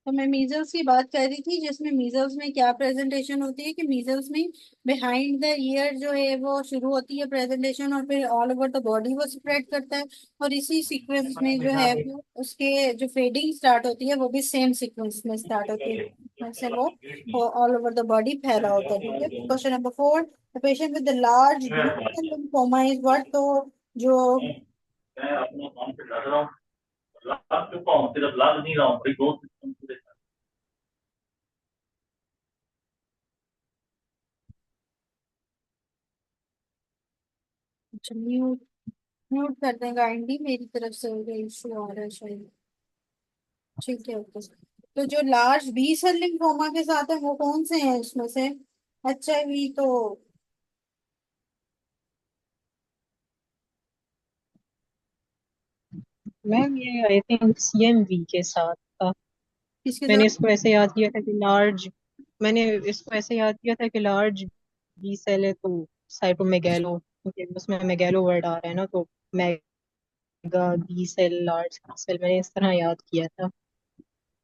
तो मैं मीजल्स की बात कर रही थी, जिसमें मीजल्स में क्या प्रेजेंटेशन होती है कि मीजल्स में बिहाइंड द ईयर जो है वो शुरू होती है प्रेजेंटेशन, और फिर ऑल ओवर द बॉडी वो स्प्रेड करता है। और इसी सीक्वेंस में जो है वो उसके जो फेडिंग स्टार्ट होती है वो भी सेम सीक्वेंस में स्टार्ट होती है, वैसे वो ऑल ओवर द बॉडी फैला होता है। ठीक है, question number 4, the patient with the large B cell lymphoma is what. तो जो मैं अपना काम पे लग रहा हूँ, लग चुका हूँ, सिर्फ लग नहीं रहा हूँ, भाई दो सिस्टम पूरे। म्यूट म्यूट कर दें काइंडली, मेरी तरफ से हो गया इशू आ रहा है शायद। ठीक है, ओके। तो जो लार्ज बी सेल लिम्फोमा के साथ है वो कौन से हैं इसमें से? HIV तो मैम ये आई थिंक CMV के साथ था। किसके मैंने साथ? इसको ऐसे याद किया था कि लार्ज मैंने इसको ऐसे याद किया था कि लार्ज बी सेल है तो साइटोमेगैलो, क्योंकि उसमें मेगैलो वर्ड आ रहा है ना, तो mega B cell large B cell मैंने इस तरह याद किया था।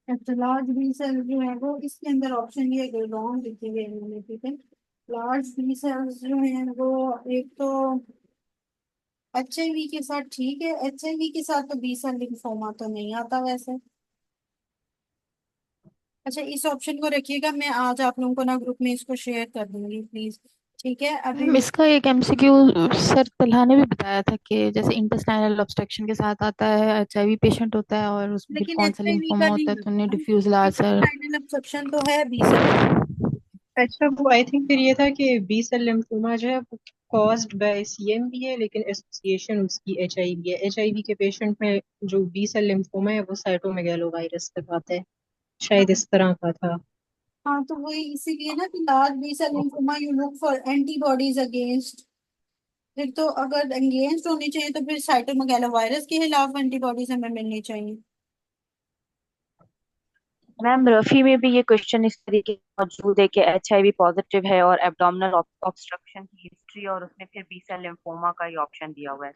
अच्छा, लार्ज बी सेल जो है वो इसके अंदर ऑप्शन ये रॉन्ग लिखे गए इन्होंने। ठीक है, लार्ज बी सेल्स जो है वो एक तो HIV के साथ, ठीक है, HIV के साथ तो बी सेल लिम्फोमा तो नहीं आता वैसे। अच्छा, इस ऑप्शन को रखिएगा, मैं आज आप लोगों को ना ग्रुप में इसको शेयर कर दूंगी प्लीज। ठीक है, अभी मैम इसका एक MCQ सर तल्हा ने भी बताया था कि जैसे इंटेस्टाइनल ऑब्स्ट्रक्शन के साथ आता है, HIV पेशेंट होता है और उसमें फिर लेकिन कौन सा HIV का लिम्फोमा होता नहीं है, तो उन्हें आता, diffuse large sir. Intestinal obstruction तो है बी सेल। अच्छा, वो आई थिंक फिर ये था कि बी सेल लिम्फोमा जो है वो कॉज्ड बाय CMV है, लेकिन एसोसिएशन उसकी HIV है। HIV के पेशेंट में जो बी सेल लिम्फोमा है वो साइटोमेगैलो वायरस से आता है, शायद इस तरह का था। हाँ, तो वही इसीलिए ना कि large B cell lymphoma you look for antibodies against. फिर तो अगर अगेंस्ट होनी चाहिए तो फिर साइटोमेगालो वायरस के खिलाफ एंटीबॉडीज हमें मिलनी चाहिए। मैम रफी में भी ये क्वेश्चन इस तरीके का मौजूद है कि HIV पॉजिटिव है और एब्डोमिनल ऑब्स्ट्रक्शन की हिस्ट्री, और उसने फिर बी सेल लिम्फोमा का ही ऑप्शन दिया हुआ है।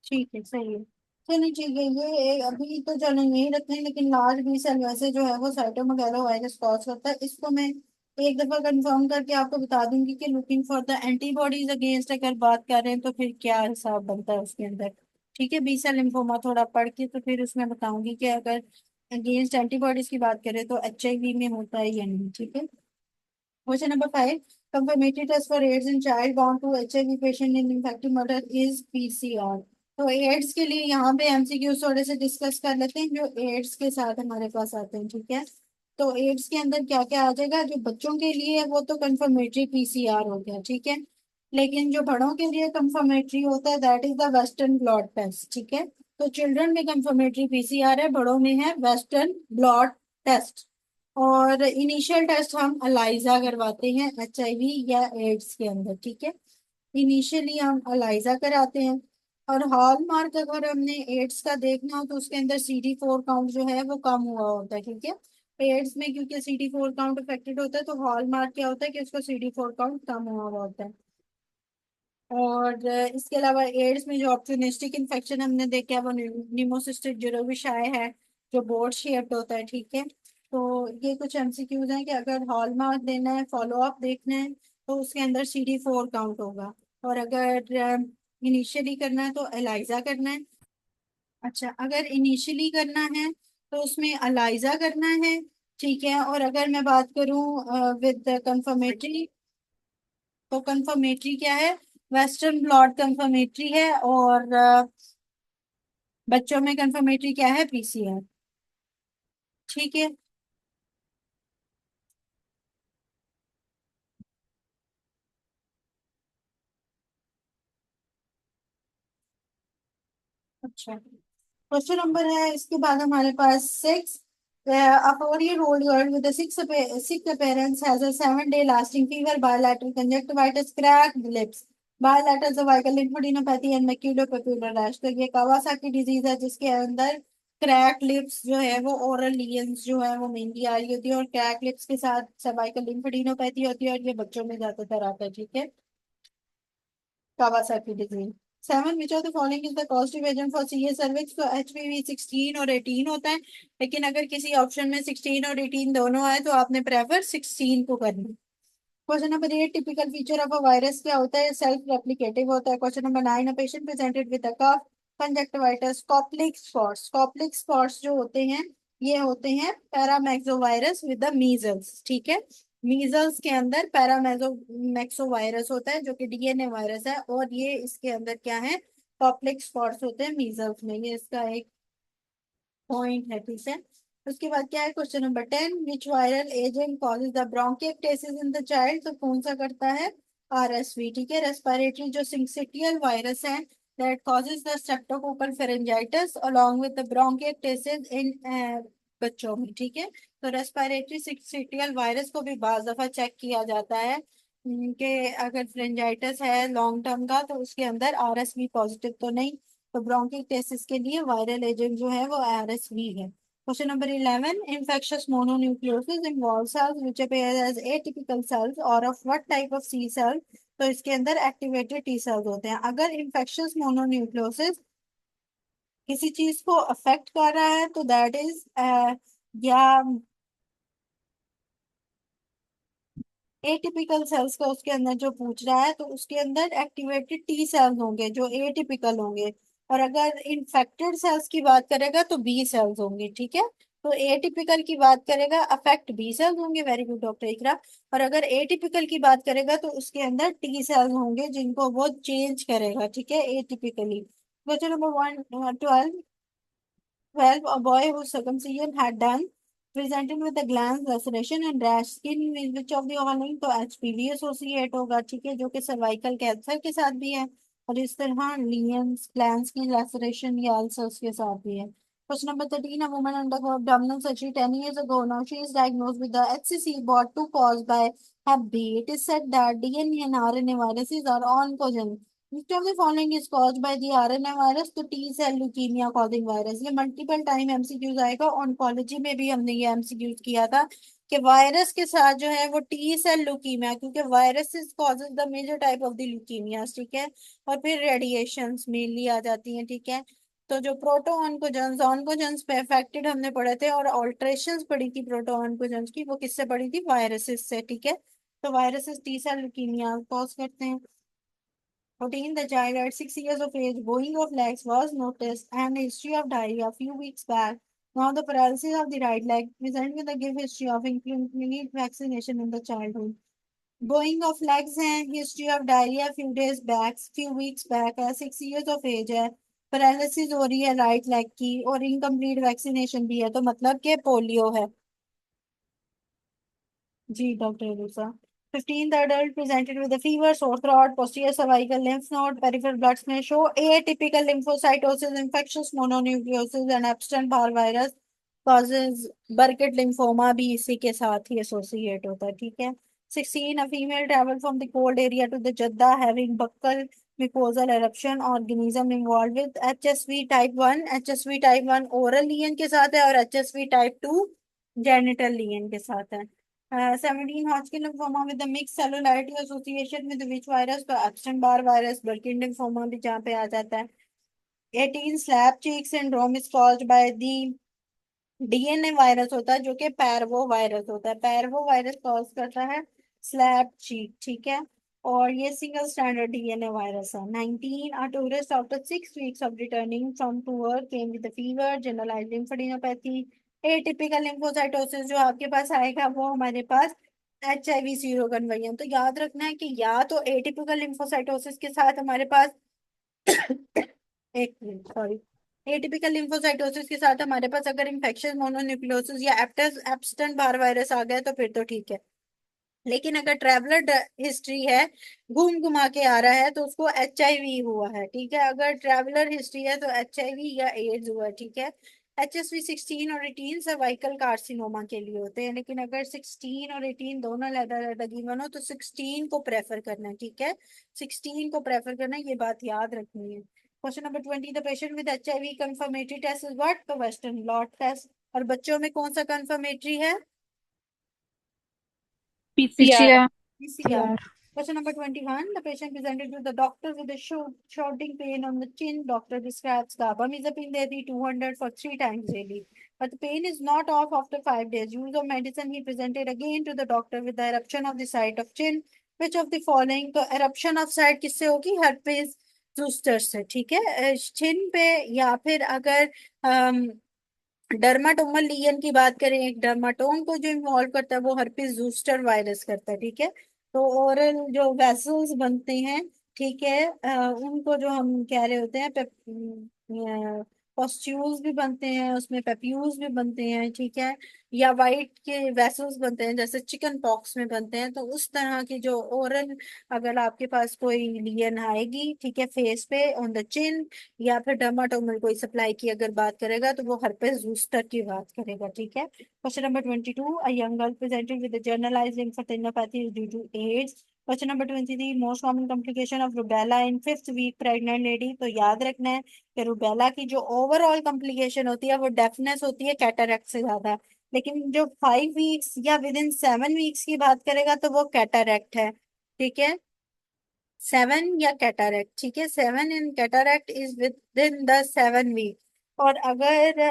ठीक है, सही है। चलिए ठीक है, ये अभी तो चलो यही रखते हैं, लेकिन लार्ज बी सेल वैसे जो है वो साइटोमेगालो वायरस कॉज करता है। इसको मैं एक दफा कंफर्म करके आपको बता दूंगी कि looking for the antibodies against अगर बात कर रहे हैं तो फिर क्या हिसाब बनता है उसके अंदर। ठीक है, बी सेल लिम्फोमा थोड़ा पढ़ के तो फिर उसमें बताऊंगी कि अगर अगेंस्ट एंटीबॉडीज की बात करें तो HIV में होता है या नहीं। ठीक है, question number 5, confirmatory test for AIDS in child bound to HIV patient in infective mother is PCR। तो एड्स के लिए यहाँ पे MCQ थोड़े से डिस्कस कर लेते हैं जो एड्स के साथ हमारे पास आते हैं। ठीक है, तो एड्स के अंदर क्या क्या आ जाएगा? जो बच्चों के लिए है वो तो कंफर्मेटरी PCR हो गया। ठीक है, लेकिन जो बड़ों के लिए कंफर्मेटरी होता है that is the western blot test. ठीक है, तो चिल्ड्रन में कंफर्मेटरी PCR है, बड़ों में है वेस्टर्न ब्लॉट टेस्ट। और इनिशियल टेस्ट हम अलाइजा करवाते हैं HIV या एड्स के अंदर। ठीक है, इनिशियली हम अलाइजा कराते हैं। और हॉल मार्क अगर हमने एड्स का देखना हो तो उसके अंदर CD4 काउंट जो है वो कम हुआ होता है। ठीक है, एड्स में क्योंकि CD4 काउंट अफेक्टेड होता है तो हॉल मार्क क्या होता है कि उसका CD4 काउंट कम हुआ हुआ होता है। और इसके अलावा एड्स में जो ऑप्टोनिस्टिक इन्फेक्शन हमने देखा है वो निमोसिस्टिक ज्यूरोविशाई है, जो बोर्ड शेप्ड होता है। ठीक है, तो ये कुछ MCQs हैं कि अगर हॉलमार्क देना है, फॉलो अप देखना है, तो उसके अंदर CD4 काउंट होगा। और अगर इनिशियली करना है तो एलाइजा करना है। अच्छा, अगर इनिशियली करना है तो उसमें अलाइजा करना है। ठीक है, और अगर मैं बात करूं विद कंफर्मेटरी, तो कंफर्मेटरी क्या है? वेस्टर्न ब्लॉट कंफर्मेटरी है। और बच्चों में कंफर्मेटरी क्या है? PCR। ठीक है, अच्छा। क्वेश्चन नंबर है इसके बाद हमारे पास 6, a 4-year-old girl with a sick appearance has a 7-day lasting fever, bilateral conjunctivitis, cracked lips, bilateral cervical lymphadenopathy and maculopapular rash। तो ये कावासाकी डिजीज है जिसके अंदर क्रैक लिप्स जो है वो ओरल लीजन्स जो है वो मेनली आ रही होती है, और क्रैक लिप्स के साथ सर्वाइकल लिम्फेडिनोपैथी होती है, और ये बच्चों में ज्यादातर आता है। ठीक है, Kawasaki disease. 7 which of the following is the positive agent for CA cervix. तो एचपीवी 16 और 18 होता है, लेकिन अगर किसी ऑप्शन में 16 और 18 दोनों आए तो आपने प्रेफर 16 को करना। Question number 8, typical feature of a virus क्या होता है? सेल्फ रेप्लिकेटिव होता है। Question number 9, a patient presented with a cough, conjunctivitis, Koplik spots. Koplik spots जो होते हैं ये होते हैं पैरामैक्सोवायरस विद द मीजल्स, ठीक है। मीजल्स के अंदर पैरामैक्सोवायरस होता है जो कि डीएनए वायरस है, और ये इसके अंदर क्या है, कॉप्लिक स्पॉट्स होते हैं मीजल्स में। ये इसका एक पॉइंट है, ठीक है। उसके बाद क्या है, question number 10, which viral agent causes the bronchiectasis in the child. तो कौन सा करता है, आरएसवी, ठीक है। रेस्पिरेटरी जो सिंसिटियल वायरस है that causes the streptococcal pharyngitis along with the bronchiectasis in बच्चों में, ठीक है। तो रेस्पिरेटरी सिंसिटियल वायरस को भी बाज दफा चेक किया जाता है कि अगर फेरेंजाइटिस है लॉन्ग टर्म का तो उसके अंदर आरएसवी पॉजिटिव तो नहीं। तो ब्रोंकिटिस के लिए वायरल एजेंट जो है वो आरएसवी है। Question number 11, infectious mononucleosis involve cells which appear as atypical cells or of what type of C cell। तो इसके अंदर एक्टिवेटेड टी सेल्स होते हैं। अगर इन्फेक्शियस मोनोन्यूक्लियोसिस किसी चीज को अफेक्ट कर रहा है तो दैट इज या एटिपिकल सेल्स का उसके अंदर जो पूछ रहा है, तो उसके अंदर एक्टिवेटेड टी सेल्स होंगे जो एटिपिकल होंगे। और अगर इन्फेक्टेड सेल्स की बात करेगा तो बी सेल्स होंगे, ठीक है। तो एटिपिकल की बात करेगा अफेक्ट बी सेल्स होंगे, वेरी गुड डॉक्टर इकरा। और अगर एटिपिकल की बात करेगा तो उसके अंदर टी सेल्स होंगे जिनको वो चेंज करेगा, ठीक है, atypically. Question number 12, 12, a boy whose circumcision had done presented with a gland laceration and rash skin with which of the following। तो एचपीवी एसोसिएट होगा, ठीक है, जो कि सर्वाइकल कैंसर के साथ भी है, और इस तरह लियंस ग्लैंड्स की लैसरेशन या अल्सर्स के साथ भी है। Question number 13, a woman undergo abdominal surgery 10 years ago, now she is diagnosed with the HCC bot 2 caused by hep B। It is said that DNA and RNA viruses are oncogenic। Which of the following is caused by the RNA virus? तो T cell leukaemia causing virus. ये multiple time MCQs आएगा, oncology में भी हमने ये MCQs किया था कि वायरस के साथ जो है वो टी सेल ल्यूकीमिया, क्योंकि virus causes the major type of the leukaemia, ठीक है। और फिर रेडिएशंस मेनली आ जाती हैं, ठीक है। तो जो प्रोटो ऑन्कोजेंस पे अफेक्टेड हमने पढ़े थे, और ऑल्ट्रेशंस पढ़ी थी प्रोटो ऑन्कोजेंस की, वो किससे पढ़ी थी, वायरसेस से, ठीक है। तो viruses T cell leukaemia cause करते हैं। 14, the child at 6 years of age, bowing of legs was noticed and a history of diarrhea a few weeks back. Now the paralysis of the right leg present with a give history of incomplete vaccination in the childhood। Bowing of legs है, history of diarrhea few weeks back है, 6 years of age है, paralysis हो रही है right leg की, और incomplete vaccination भी है, तो मतलब कि पोलियो है। जी doctor RUSA. 15, the adult presented with a fever, sore throat, posterior cervical lymph node, peripheral bloods may show atypical lymphocytosis, infectious mononucleosis and Epstein Barr virus causes Burkitt lymphoma भी इसी के साथ ही एसोसिएट होता है, ठीक है। 16, a female traveled from the cold area to the Jeddah having buccal mucosal eruption organism involved with HSV type 1। HSV type 1 oral lesion के साथ है, और HSV type 2 genital lesion के साथ है। 17, Hodgkin lymphoma with the mixed cellularity association with which virus? तो एप्स्टेन Barr virus, बर्किन lymphoma भी जहाँ पे आ जाता है। 18, slap cheek syndrome is caused by the DNA virus होता है जो कि पैरवो वायरस होता है। पैरवो वायरस कॉज करता है स्लैप चीक, ठीक है। और ये सिंगल स्टैंडर्ड डीएनए वायरस है। 19, a tourist after 6 weeks of returning from tour came with a fever, generalized lymphadenopathy, atypical lymphocytosis। जो आपके पास आएगा वो हमारे पास HIV सीरो कन्वर्जन। तो याद रखना है कि या तो एटिपिकल लिम्फोसाइटोसिस के साथ हमारे पास एक मिनट सॉरी, एटिपिकल लिम्फोसाइटोसिस के साथ हमारे पास अगर इन्फेक्शन मोनोन्यूक्लियोसिस या एप्स्टन बार वायरस आ गया तो फिर तो ठीक है। लेकिन अगर ट्रैवलर हिस्ट्री है, घूम घुमा के आ रहा है, तो उसको HIV हुआ है, ठीक है। अगर ट्रैवलर हिस्ट्री है तो HIV या एड्स हुआ है, ठीक है। HSV 16 और 18 सर्वाइकल कार्सिनोमा के लिए होते हैं, लेकिन अगर 16 और 18 दोनों लैदा गिवन हो तो 16 को प्रेफर करना है, ठीक है। 16 को प्रेफर करना है, ये बात याद रखनी है। Question number 20, the patient with HIV confirmatory test is what? The western blot test. और बच्चों में कौन सा कंफर्मेटरी है? PCR. PCR. PCR। Question number 21. The patient presented to the doctor with a shouting pain on the chin. Doctor prescribes carbamazepine therapy 200 for 3 times daily. But the pain is not off after 5 days. Use of medicine. He presented again to the doctor with the eruption of the site of chin. Which of the following? तो eruption of site किससे होगी? herpes zoster से. ठीक है, chin पे, या फिर अगर डर्माटोमल लीजन की बात करें, एक डर्माटोम को जो इन्वॉल्व करता है वो हर्पिस जूस्टर वायरस करता है। ठीक है, तो ओरल जो वेसल्स बनते हैं, ठीक है, उनको जो हम कह रहे होते हैं पॉस्ट्यूल्स भी बनते हैं, उसमें पेप्यूल्स भी बनते हैं। ठीक है, या वाइट के वेसल्स बनते हैं जैसे चिकन पॉक्स में बनते हैं। तो उस तरह की जो ओरल, अगर आपके पास कोई लीजन आएगी, ठीक है, फेस पे ऑन द चिन, या फिर डर्माटोमल कोई सप्लाई की अगर बात करेगा तो वो हर्पेस जूस्टर की बात करेगा। ठीक है, question number 22। A young girl presented with generalized lymphadenopathy due to AIDS. Question number 23। Most common complication of rubella in 5th week pregnant lady. तो याद रखना है कि रुबेला की जो ओवरऑल कॉम्प्लिकेशन होती है वो डेफनेस होती है कैटरेक्ट से ज्यादा, लेकिन जो 5 वीक्स या विद इन 7 वीक्स की बात करेगा तो वो कैटरेक्ट है। ठीक है, 7 या कैटारैक्ट। ठीक है, 7 in cataract is with in the 7 week. और अगर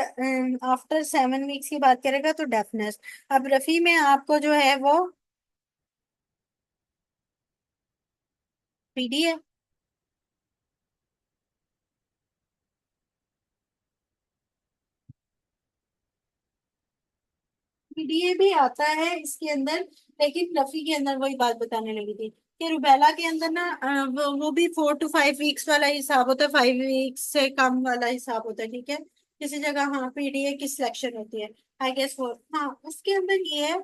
आफ्टर 7 वीक्स की बात करेगा तो डेफनेस। अब रफी में आपको जो है वो पीडी है। पीडीए भी आता है इसके अंदर, लेकिन रफी के अंदर वही बात बताने लगी थी कि रुबेला के अंदर ना वो भी 4 to 5 वीक्स वाला हिसाब होता है, 5 वीक्स से कम वाला हिसाब होता है। ठीक है, किसी जगह हाँ पीडीए की सिलेक्शन होती है, आई गेस 4। हाँ, उसके अंदर ये है,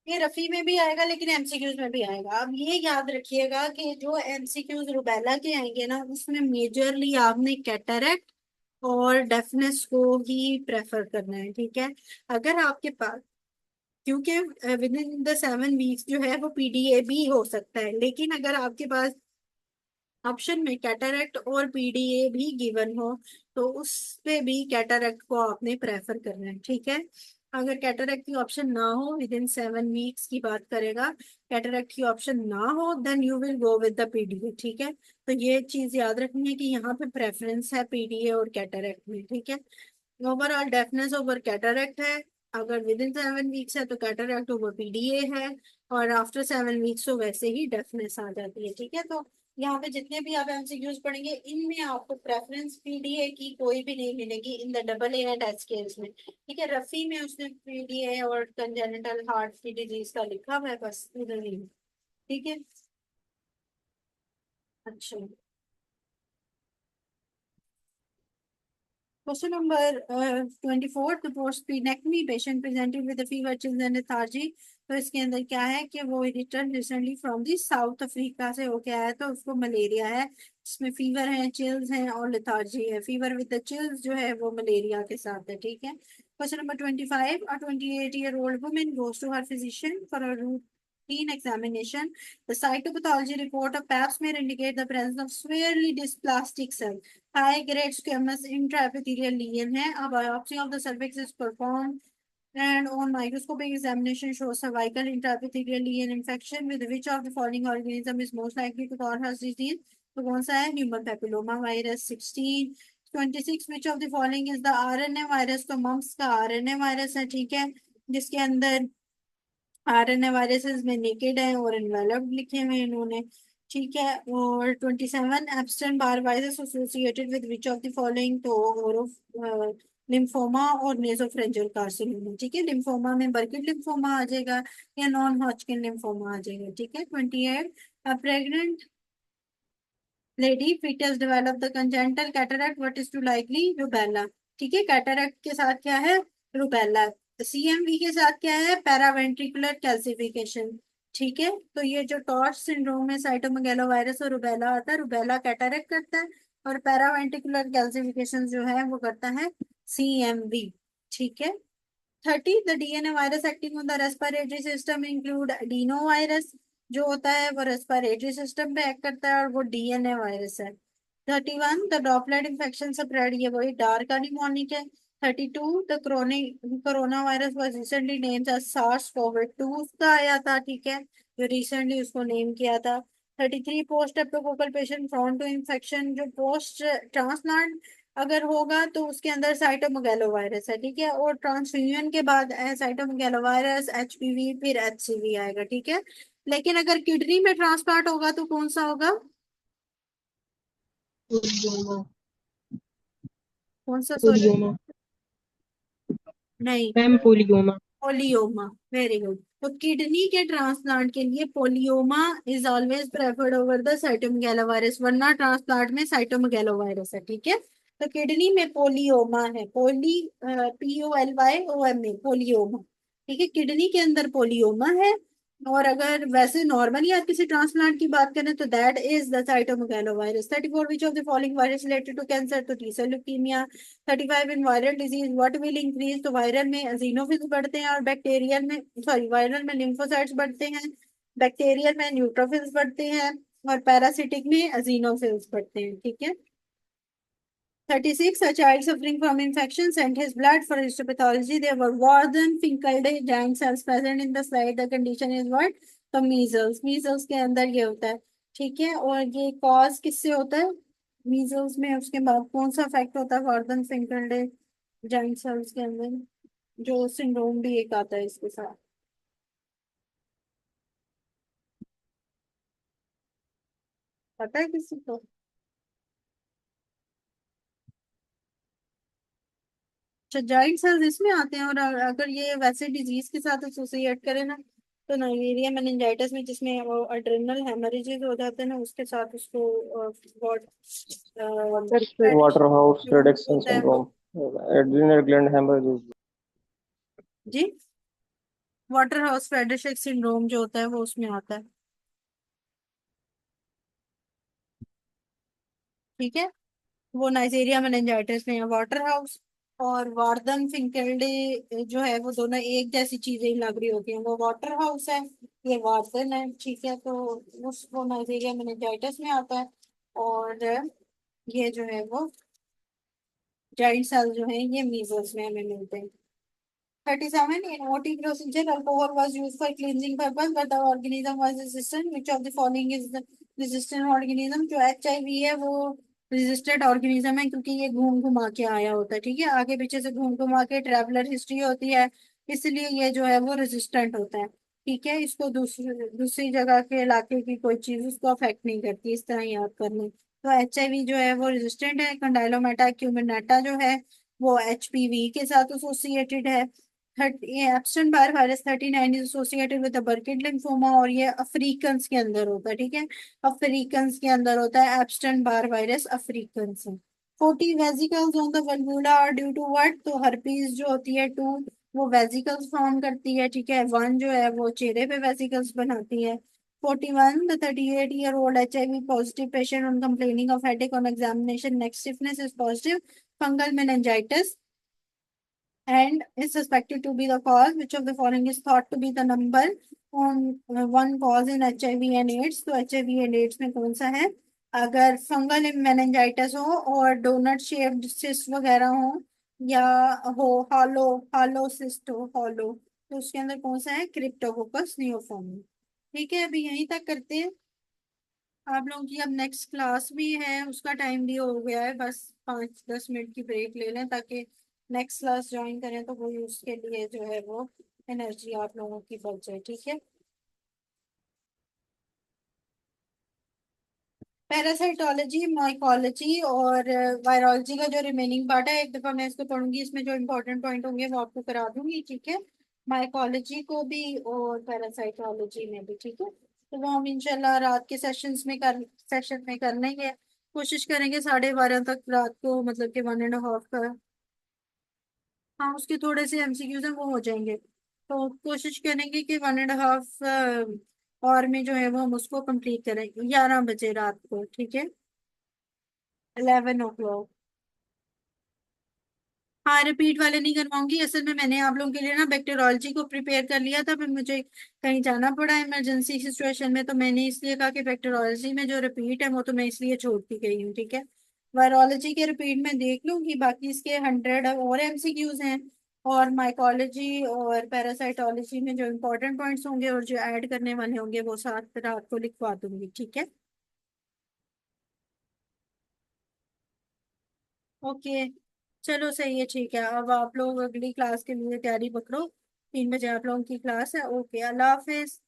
ये रफी में भी आएगा लेकिन एमसीक्यूज में भी आएगा। अब ये याद रखिएगा कि जो एमसीक्यूज रुबेला के आएंगे ना, उसमें मेजरली आपने कैटरेक्ट और डेफनेस को ही प्रेफर करना है। ठीक है, अगर आपके पास, क्योंकि विद इन द 7 वीक्स जो है वो पीडीए भी हो सकता है, लेकिन अगर आपके पास ऑप्शन में कैटरेक्ट और पीडीए भी गिवन हो तो उस पे भी कैटरेक्ट को आपने प्रेफर करना है। ठीक है, अगर कैटरेक्ट की ऑप्शन ना हो, विद इन 7 वीक्स की बात करेगा, कैटरेक्ट की ऑप्शन ना हो, then you will go with the PDA. ठीक है, तो ये चीज याद रखनी है कि यहाँ पे प्रेफरेंस है पीडीए और कैटरेक्ट में। ठीक है, ओवरऑल डेफनेस ओवर कैटरेक्ट है, अगर विद इन 7 वीक्स है तो कैटरेक्ट ओवर पीडीए है, और आफ्टर 7 वीक्स तो वैसे ही डेफनेस आ जाती है। ठीक है, तो यहाँ पे जितने भी आप एमसीक्यूज पढ़ेंगे इनमें आपको प्रेफरेंस पीडीए की कोई भी नहीं मिलेगी in the double A and H scales में। ठीक है, रफी में उसने पीडीए और कंजेनिटल हार्ट की डिजीज का लिखा हुआ है, बस उधर ही। ठीक है, अच्छा। Question number 24. The post-splenectomy patient presented with a fever, chills and lethargy. तो इसके अंदर क्या है कि वो return recently from the south Africa से होके आया, तो उसको मलेरिया है, इसमें फीवर है, चिल्स हैं और लेथार्जी है। फीवर विद द चिल्स जो है वो मलेरिया के साथ है। ठीक है, question number 25। A 28-year-old woman goes to her physician for a routine examination. The cytopathology report of pap smear indicate the presence of severely dysplastic cells. High grade squamous intraepithelial lesion है। A biopsy of the cervix is performed and on microscopic examination shows cervical intraepithelial lesion infection with which of the following organism is most likely to cause heart disease। तो कौन सा है? Human papilloma virus. 16। 26 which of the following is the RNA virus. तो mums का RNA virus है। ठीक है, जिसके अंदर आरएनए वायरसेस में नेकेड है और इन्वेलप्ड लिखे हुए हैं इन्होंने। ठीक है, और 27 abstain Barr virus associated with which of the following. तो लिम्फोमा और नेसोफेरेंजियल कार्सिनोमा। ठीक है, लिम्फोमा में बर्किट लिम्फोमा आ जाएगा या नॉन हॉजकिन लिम्फोमा आ जाएगा। ठीक है, 28 pregnant lady fetus develop the congenital cataract, what is too likely? Rubella। ठीक है, कैटरैक्ट के साथ क्या है? रुबेला। सीएमवी के साथ क्या है? Paraventricular calcification. ठीक है, तो ये जो टॉर्च सिंड्रोम में साइटोमेगालो वायरस और रुबेला आता है, रुबेला कैटरैक्ट करता है और पैरावेंट्रिकुलर कैल्सिफिकेशन जो है वो करता है सीएमवी। ठीक है, 30 the DNA virus acting on the respiratory system include adeno virus, जो होता है वो रेस्पिरेटरी सिस्टम पे एक्ट करता है और वो डीएनए वायरस है। 31 द ड्रॉपलेट इन्फेक्शन स्प्रेड, ये वही डार्क निमोनिक है। 32 the corona virus was recently named as SARS CoV 2 उसका आया था, ठीक है, जो रिसेंटली उसको नेम किया था। 33 पोस्ट एपिकोकल पेशेंट प्रोन टू इन्फेक्शन, जो पोस्ट ट्रांसप्लांट अगर होगा तो उसके अंदर साइटोमेगालो वायरस है, ठीक है, और ट्रांसफ्यूजन के बाद साइटोमेगालो वायरस, एचपीवी, फिर एचसीवी आएगा, ठीक है। लेकिन अगर किडनी में ट्रांसप्लांट होगा तो कौन सा होगा? पोलियोमा। कौन सा, सॉरी? पोलियोमा नहीं, ma'am, polyoma. Polyoma. Very good. तो किडनी के ट्रांसप्लांट के लिए polyoma is always preferred over the cytomegalovirus, वरना ट्रांसप्लांट में साइटोमेगालोवायरस है, ठीक है। तो किडनी में पोलियोमा है, POLYOMA, पोलियोमा, ठीक है, किडनी के अंदर पोलियोमा है। और अगर वैसे नॉर्मली आप किसी ट्रांसप्लांट की बात करें तो that is the cytomegalovirus. 34 which of the following virus related to cancer, तो T cell leukemia. 35 in viral disease what will increase, तो वायरल में एजिनोफिल्स बढ़ते हैं और बैक्टीरियल में, सॉरी, वायरल में लिम्फोसाइट्स बढ़ते हैं, बैक्टीरियल में न्यूट्रोफिल्स बढ़ते हैं, और पैरासिटिक में एजिनोफिल्स बढ़ते हैं, ठीक है। 36 a child suffering from infection sent his blood for histopathology. There were Warden-Finkelday giant cells present in the slide. The condition is what? तो मीजल्स, मीजल्स के अंदर ये होता है, ठीक है। और ये कॉज किससे होता है? मीजल्स में। उसके बाद कौन सा इफेक्ट होता है वार्डन फिंकल्डे जाइंट सेल्स के अंदर? जो सिंड्रोम भी एक आता है इसके साथ, पता है किसी को? अच्छा, जाइंट सेल्स इसमें आते हैं। और अगर ये वैसे डिजीज के साथ एसोसिएट करें ना, तो नाइजीरिया मेनिंजाइटिस में, जिसमें वो एड्रेनल हेमरेजेस हो जाते हैं ना, उसके साथ उसको व्हाट Waterhouse reduction होता है वो। syndrome, adrenal gland hemorrhage. जी, वाटर हाउस फ्रेडरिक सिंड्रोम जो होता है वो उसमें आता है, ठीक है। वो नाइजीरिया मेनिंजाइटिस में है, वाटर हाउस और वार्डन फिंकेल्डे जो है, वो दोनों एक जैसी चीजें ही लग रही होती हैं। वो वाटर हाउस है, ये वार्डन है, ठीक है। तो वो नाइजीरिया मेनिंजाइटिस में आता है। और ये जो है वो जाइंट सेल जो है ये मीजल्स में हमें मिलते हैं। 37 in OT procedure, alcohol was used for cleansing purpose, but the organism was resistant. Which of the following is the resistant organism? जो HIV है वो resistant organism है, क्योंकि ये घूम घुमा के आया होता है, ठीक है, आगे पीछे से घूम घुमा के ट्रेवलर हिस्ट्री होती है, इसलिए ये जो है वो रेजिस्टेंट होता है, ठीक है। इसको दूसरी दूसरी जगह के इलाके की कोई चीज उसको अफेक्ट नहीं करती, इस तरह याद कर लें। तो HIV जो है वो रेजिस्टेंट है। कंडाइलोमेटा क्यूमिनेटा जो है वो HPV के साथ एसोसिएटेड है। ये Epstein Barr virus 39 is associated with Burkitt lymphoma, और ये अफ्रीकन के अंदर होता है, ठीक है, अफ्रीकन के अंदर होता है एब्स्टेंट बार वायरस, अफ्रीकन से। 40 vesicles on the vulva are due to what, तो हर्पीज जो होती है 2 वो वेजिकल्स फॉर्म करती है, ठीक है, 1 जो है वो चेहरे पे वेजिकल्स बनाती है। 41 the 38-year-old HIV positive patient on complaining of headache on examination neck stiffness is positive fungal meningitis and is suspected to be the cause. Which of the following is thought to be the number on one cause in HIV and AIDS? तो HIV and AIDS में कौन सा है? अगर fungal meningitis हो और donut shaped cyst वगैरह हो, या हो हॉलो हॉलो सिस्ट हो हॉलो, तो उसके अंदर कौन सा है? क्रिप्टोकोकस नियोफोर्म, ठीक है। अभी यहीं तक करते हैं आप लोगों की। अब नेक्स्ट क्लास भी है, उसका टाइम भी हो गया है, बस 5-10 मिनट की ब्रेक ले लें ताकि नेक्स्ट क्लास ज्वाइन करें तो वो उसके लिए जो है वो एनर्जी आप लोगों की बढ़ जाए, ठीक है। पैरासाइटोलॉजी, माइकोलॉजी और वायरोलॉजी का जो रिमेनिंग पार्ट है, एक दफा मैं इसको पढ़ूंगी, इसमें जो इम्पोर्टेंट पॉइंट होंगे वो आपको करा दूंगी, ठीक है, माइकोलॉजी को भी और पैरासाइटोलॉजी में भी, ठीक है। तो वो हम इंशाल्लाह रात के सेशन में कर लेंगे। कोशिश करेंगे 12:30 तक रात को, मतलब कि 1.5 का। हाँ, उसके थोड़े से MCQs हैं वो हो जाएंगे, तो कोशिश करेंगे कि 1.5 और में जो है वो हम उसको कंप्लीट करें 11 बजे रात को, ठीक है, 11 o'clock। हाँ, रिपीट वाले नहीं करवाऊंगी, असल में मैंने आप लोगों के लिए ना बैक्टीरियोलॉजी को प्रिपेयर कर लिया था, फिर मुझे कहीं जाना पड़ा इमरजेंसी सिचुएशन में, तो मैंने इसलिए कहा कि बैक्टीरियोलॉजी में जो रिपीट है वो तो मैं इसलिए छोड़ती गई हूँ, ठीक है। वायरोलॉजी के रिपीट में देख लूंगी, बाकी इसके 100 और एमसीक्यूज हैं। और माइकोलॉजी और पैरासाइटोलॉजी में जो इम्पोर्टेंट पॉइंट्स होंगे और जो ऐड करने वाले होंगे वो साथ रात को लिखवा दूंगी, ठीक है। ओके, चलो सही है, ठीक है। अब आप लोग अगली क्लास के लिए तैयारी पकड़ो, 3 बजे आप लोगों की क्लास है। ओके, अल्लाह हाफिज।